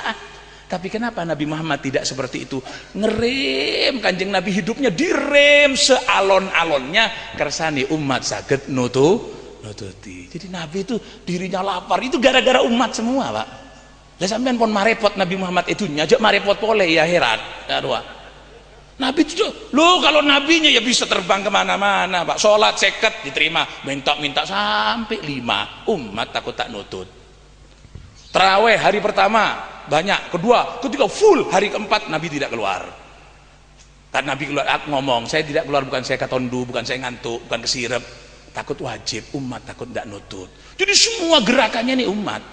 Tapi kenapa Nabi Muhammad tidak seperti itu? Ngerem Kanjeng Nabi hidupnya direm sealon-alonnya kersani umat saged nututi. Jadi Nabi itu dirinya lapar itu gara-gara umat semua, Pak. Lah sampean pun marepot Nabi Muhammad itu nyajak marepot pole ya herat. Ya doa. Nabi itu loh, kalau nabinya ya bisa terbang kemana-mana, Pak. Sholat seket diterima, minta sampai 5. Umat takut tak nutut. Terawih hari pertama banyak, kedua, ketiga full, hari keempat Nabi tidak keluar. Kan Nabi keluar ngomong, saya tidak keluar bukan saya katondu, bukan saya ngantuk, bukan kesirep, takut wajib, umat takut tidak nutut. Jadi semua gerakannya nih umat.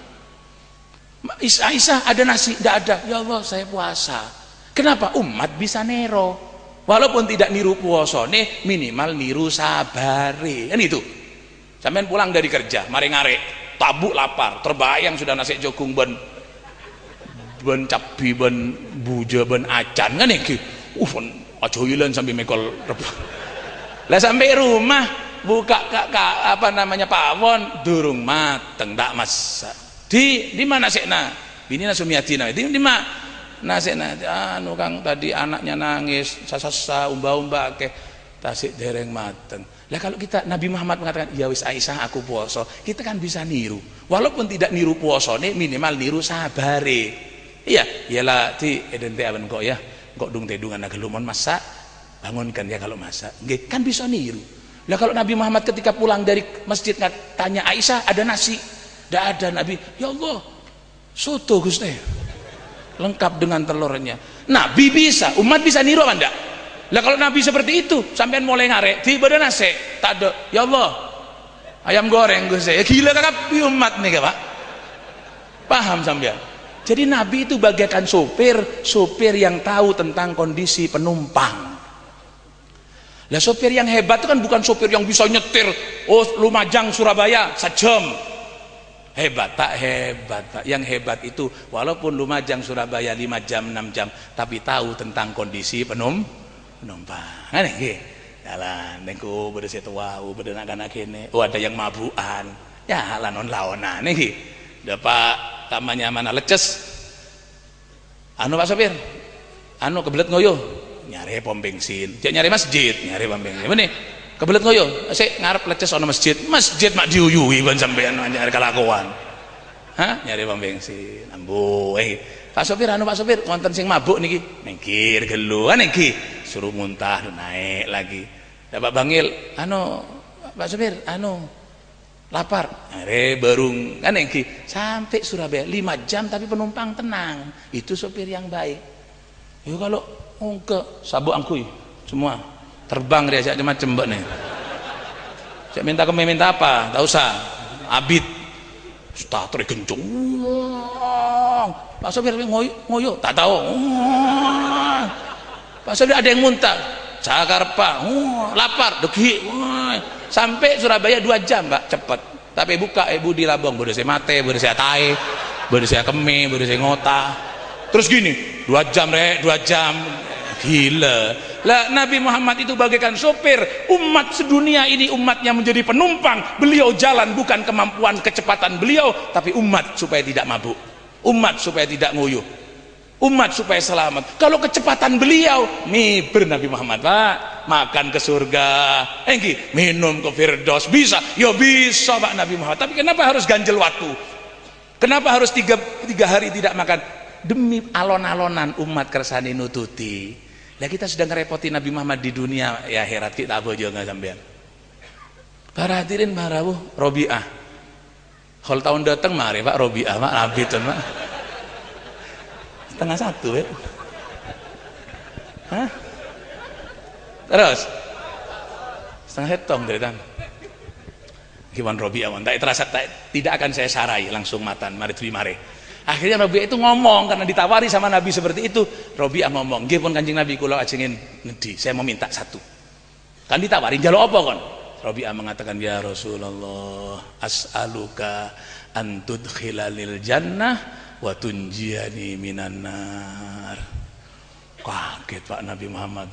Aisyah ada nasi, tidak ada, ya Allah saya puasa. Kenapa? Umat bisa nero, walaupun tidak niru puasa nih, minimal niru sabare, kan itu. Sampean pulang dari kerja, mari ngarek, tabuk lapar, terbayang sudah nasi jagung ben cabi ben buja ben acan kan iki. Aja hilang sampai mekol. Lah sampai rumah buka apa namanya pawon durung mateng tak masak. Di mana sekna? Bini Sumiatina. Di mana nasekna? Anu Kang tadi anaknya nangis, sasa umba-umba ke tasik dereng mateng. Lah kalau kita Nabi Muhammad mengatakan ya wis Aisyah aku puasa, kita kan bisa niru. Walaupun tidak niru puasane minimal niru sabare. Iya, iyalah ti edente aben kok ya. Kok dung tedungan agelumon masak, bangunkan ya kalau masak. Nggih, kan bisa niru. Lah kalau Nabi Muhammad ketika pulang dari masjid tanya Aisyah ada nasi? Tidak ada. Nabi, ya Allah, soto Gusti. Lengkap dengan telurnya. Nabi bisa, umat bisa niru apa enggak? Lah kalau Nabi seperti itu, sampean mulai ngarek, tiba ada nasi, tak ada. Ya Allah, ayam goreng Gusti. Ya gila kakak umat nih Pak. Paham sampean? Jadi Nabi itu bagaikan sopir yang tahu tentang kondisi penumpang. Lah sopir yang hebat itu kan bukan sopir yang bisa nyetir, oh Lumajang Surabaya sejam. Hebat Pak. Yang hebat itu walaupun Lumajang Surabaya 5 jam 6 jam, tapi tahu tentang kondisi penumpang. Kan nggih. Jalan niku beda setwau, beda anak-anak kene. Oh ada yang mabukan. Ya lanon laonan niki. Pak tamanya mana leces. Anu Pak sopir. Anu kebelet ngoyo. Nyari pom bensin. Dia nyari masjid, nyari pom bensin. Bener. Kebelet ngoyo. Sik ngarep leces ana masjid. Masjid mak diuyuhi ban sampean nyari kelakuan. Hah? Nyari pom bensin. Ambo Pak sopir, anu Pak sopir, wonten sing mabuk niki. Mengkir gelu kan niki. Suruh muntah naik lagi. Pak Bangil, anu Pak sopir, anu lapar, berung kan yang sampai Surabaya 5 jam tapi penumpang tenang, itu sopir yang baik. Yo kalau ke sabuk angkui semua terbang dia macam-macam mbak nih. Saya minta apa? Tak usah. Abid, starter kencung. Pak sopir ngoyo, tak tahu. Pak sopir ada yang muntah. Jakarta, lapar, degi. Sampai Surabaya 2 jam, Mbak, cepat. Tapi buka ibu di Labong, boleh saya mate, boleh saya tae, boleh saya keme, boleh saya ngota. Terus gini, 2 jam, 2 jam. Gila. Lah Nabi Muhammad itu bagaikan sopir, umat sedunia ini umatnya menjadi penumpang. Beliau jalan bukan kemampuan kecepatan beliau, tapi umat supaya tidak mabuk, umat supaya tidak nguyuh, umat supaya selamat. Kalau kecepatan beliau, miber Nabi Muhammad, Pak, makan ke surga, minum ke Firdaus, bisa, ya bisa Pak Nabi Muhammad. Tapi kenapa harus ganjel waktu? Kenapa harus tiga hari tidak makan? Demi alon-alonan umat kersane nututi. Lah kita sudah ngerepoti Nabi Muhammad di dunia, ya akhirat kita apa aja nggak sampean. Para hadirin marawu Robiah. Kalau tahun datang mari Pak Robiah, Pak Nabi tuh Pak. 12:30 ya. Hah? Terus 12:30 dari tan. Gimana Robiah? Tak terasa tidak akan saya sarai langsung matan mari. Akhirnya Robiah itu ngomong karena ditawari sama Nabi seperti itu. Robiah ngomong, nggih pun Kanjeng Nabi kula ajengin ngedi, saya mau minta satu. Kan ditawarin njaluk apa kon? Robiah mengatakan, ya Rasulullah, as'aluka an tudkhilanil jannah wa tunjiyani minan nar. Kaget Pak Nabi Muhammad.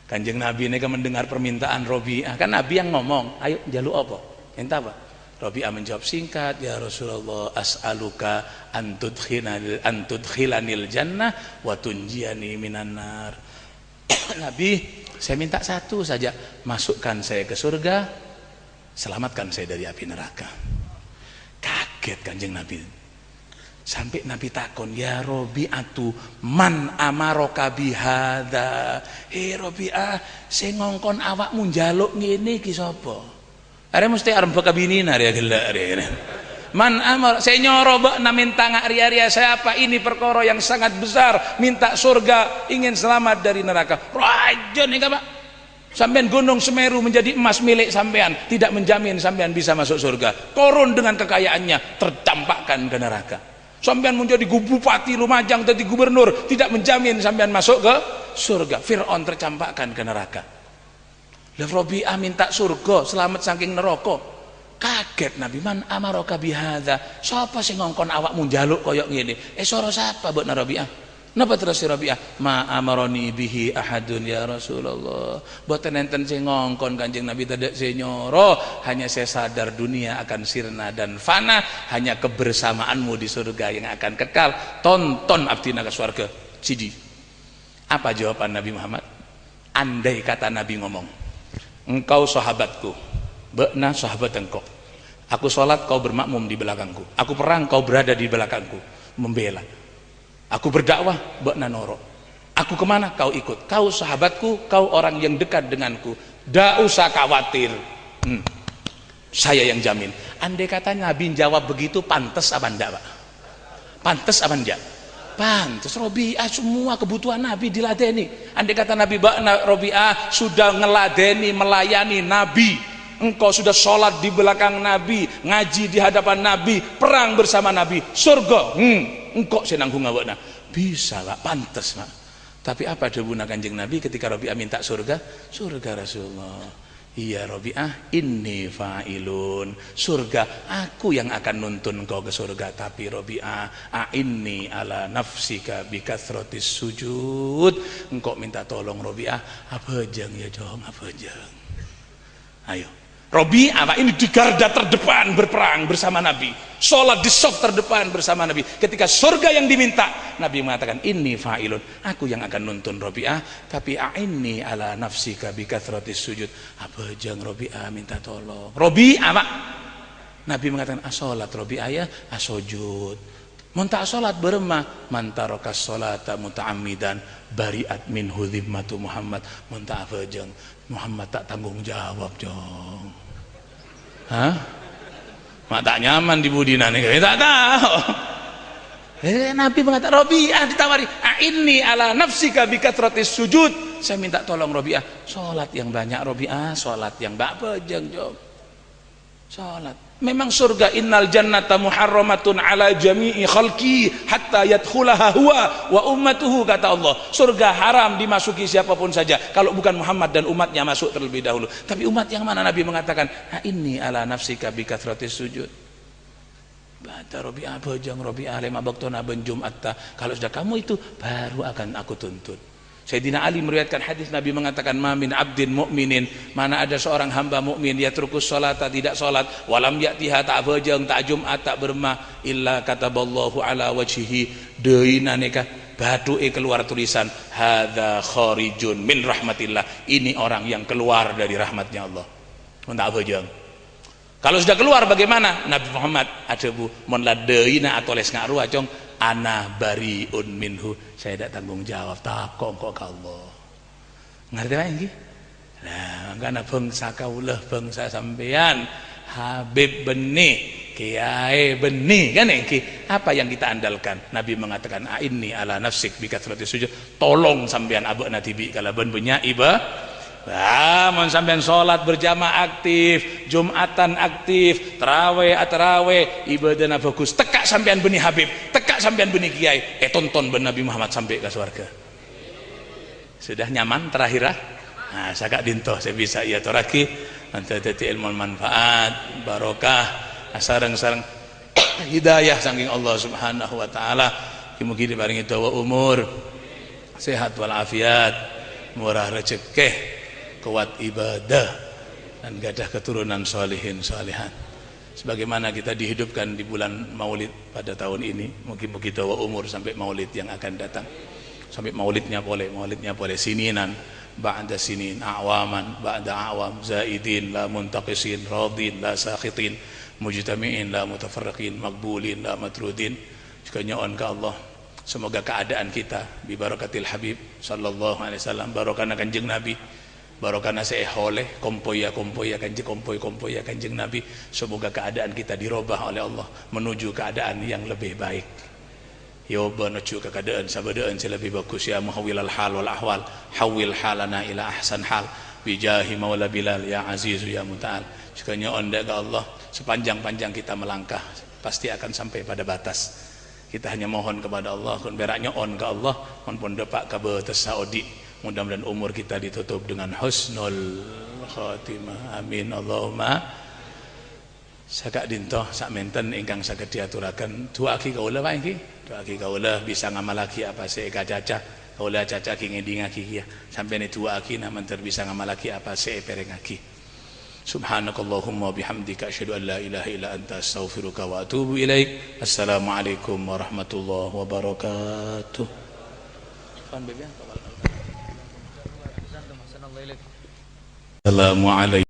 Kanjeng Nabi ini kan mendengar permintaan Robiah, kan Nabi yang ngomong, ayo njaluk apa? Entah Pak. Robiah menjawab singkat, ya Rasulullah, as'aluka an tudkhilanil jannah wa tunjiyani minan nar. Nabi, saya minta satu saja, masukkan saya ke surga, selamatkan saya dari api neraka. Kaget Kanjeng Nabi. Sampai Nabi takon, ya Robi'atu man amaroka bihadza. Robi'ah, saya ngongkon awakmu njaluk ngene iki sapa? Are mesti arep kabinin are gelak are. Man amar, saya nyoro mbak na minta ngak saya apa ini perkara yang sangat besar, minta surga, ingin selamat dari neraka. Raja nih Pak. Sampean Gunung Semeru menjadi emas milik sampean, tidak menjamin sampean bisa masuk surga. Korun dengan kekayaannya terdampakkan ke neraka. Sampean menjadi bupati Lumajang, jadi gubernur, tidak menjamin sampean masuk ke surga. Fir'aun tercampakkan ke neraka. Lah Robiah minta surga, selamat saking neraka. Kaget Nabi, man amaroka bihadza. Sapa sing ngongkon awakmu njaluk koyok ngene? Sora sapa mbok Robiah? Napa terus si Robiah? Ma amaroni bihi ahadun ya Rasulullah. Mboten enten sing ngongkon Kanjeng Nabi tidak senyoro, hanya saya sadar dunia akan sirna dan fana, hanya kebersamaanmu di surga yang akan kekal. Tonton abdina ke surga. Sidi. Apa jawaban Nabi Muhammad? Andai kata Nabi ngomong, engkau sahabatku, bekna sahabat engkau. Aku sholat, kau bermakmum di belakangku. Aku perang, kau berada di belakangku, membela. Aku berdakwah, bekna noro. Aku kemana, kau ikut. Kau sahabatku, kau orang yang dekat denganku. Tidak usah khawatir. Saya yang jamin. Andai kata Nabi jawab begitu, pantas apa enggak Pak? Pantas apa enggak? Pantas. Robiah semua kebutuhan Nabi diladeni. Andai kata Nabi Robiah sudah ngeladeni, melayani Nabi, engkau sudah sholat di belakang Nabi, ngaji di hadapan Nabi, perang bersama Nabi, surga, engkau senanggung ngawakna, bisa Pak, pantas Pak. Tapi apa debuna Kanjeng Nabi ketika Robiah minta surga? Surga Rasulullah. Iya Robiah, inni fa'ilun. Surga, aku yang akan nuntun kau ke surga. Tapi Robiah, a'inni ala nafsika bikathrotis sujud. Engkau minta tolong Robiah, apa jeng ya jong, apa jeng. Ayo Robiah ini di garda terdepan berperang bersama Nabi, sholat di saf terdepan bersama Nabi. Ketika surga yang diminta, Nabi mengatakan inni fa'ilun, aku yang akan nuntun Robiah, tapi a'inni ala nafsika bikathratis sujud. Apa jang Robiah minta tolong Robiah Pak. Nabi mengatakan asolat Robiah ya asojud. Muntah sholat beremah, mantarokas sholata muta'amidan bariat min hudhimmatu Muhammad. Muntah apa jeng Muhammad tak tanggung jawab jong. Hah? mak tak nyaman di budina nih, tak tahu. Nabi mengatakan, Rabi'ah ditawari, a'inni ala nafsika bikathratis sujud. Saya minta tolong Rabi'ah, sholat yang banyak Rabi'ah, sholat yang bapejeng jawab. Sholat. Memang surga innal jannata muharramatun ala jami'i khalqi hatta yadkhulaha huwa wa ummatuhu, kata Allah. Surga haram dimasuki siapapun saja kalau bukan Muhammad dan umatnya masuk terlebih dahulu. Tapi umat yang mana? Nabi mengatakan, a'inni ala nafsika bikathratis sujud. Baca Rabi'ah bojong Rabi'ah lema baktona ben Jumatta, kalau sudah kamu itu baru akan aku tuntut. Sayyidina Ali meriwayatkan hadis, Nabi mengatakan, ma min abdin mu'minin, mana ada seorang hamba mukmin dia terus salat, tidak salat, walam ya'tiha, tak bojong, tak Jumat, tak bermah, illa kataballahu ala wajhihi, deuna nikah baduke keluar tulisan, hadza kharijun min rahmatillah, ini orang yang keluar dari rahmatnya Allah. Tak bojong. Kalau sudah keluar bagaimana? Nabi Muhammad ada bu mon ladeina atau les ngaru acong ana bariun minhu, saya tidak tanggung jawab, takok kok ka Allah. Ngerti wae nggih? Lah mangkana bangsa kaulah bangsa sampean Habib benih, Kiai benih, kan nggih? Apa yang kita andalkan? Nabi mengatakan, a'inni ala nafsik bikathratis sujud, tolong sampean abekna tibi kala ben benya iba. Mon sampean sholat berjamaah aktif, Jumatan aktif, terawih ibadahna bagus, tekak sampean benih Habib, tekak sampean benih Kiai, tonton ben Nabi Muhammad sampai ke surga. Sudah nyaman terakhir ah? Nah, sakak dintoh saya bisa ya toraki anta dadi ilmu manfaat, barokah, sareng-sareng hidayah saking Allah Subhanahu wa taala. Mugi diparingi dawa umur, sehat walafiat, murah rezeki, kuat ibadah, dan gadah keturunan solihin solihan. Sebagaimana kita dihidupkan di bulan Maulid pada tahun ini, mungkin tawa umur sampai Maulid yang akan datang, sampai maulidnya boleh sininan, ba'da sinin, awaman, ba'da awam, zaidin, la muntaqisin, radin, la sakhitin, mujtami'in, la mutafarriqin, magbulin, la matrudin. Juga nyoon ke Allah, semoga keadaan kita bi barakatil Habib sallallahu alaihi wasallam, barokahna Kanjeng Nabi, barokahna seholeh kompoya Kanjeng Nabi, semoga keadaan kita dirubah oleh Allah menuju keadaan yang lebih baik. Ya menuju ke keadaan sabadaan yang lebih bagus. Ya muhawwilal hal wal ahwal, hawil halana ila ahsan hal bijahi maula Bilal ya azizu ya muta'al. Sekanya onda ke Allah, sepanjang-panjang kita melangkah pasti akan sampai pada batas. Kita hanya mohon kepada Allah, kun beraknya on ke Allah, on pun dapat ke batas Saudi. Mudah-mudahan umur kita ditutup dengan husnul khatimah. Amin Allahumma. Sakak dintoh sak menten ingkang saged diaturaken duaki kaula wae iki. Duaki kaula bisa ngamalaki apa sik caca. Kaula caca ki ngedingaki ya. Sampene duaki namanter bisa ngamalaki apa sik perengaki. Subhanakallahumma bihamdika asyhadu an la ilaha illa anta astaghfiruka wa atubu ilaik. Assalamualaikum warahmatullahi wabarakatuh. Assalamualaikum.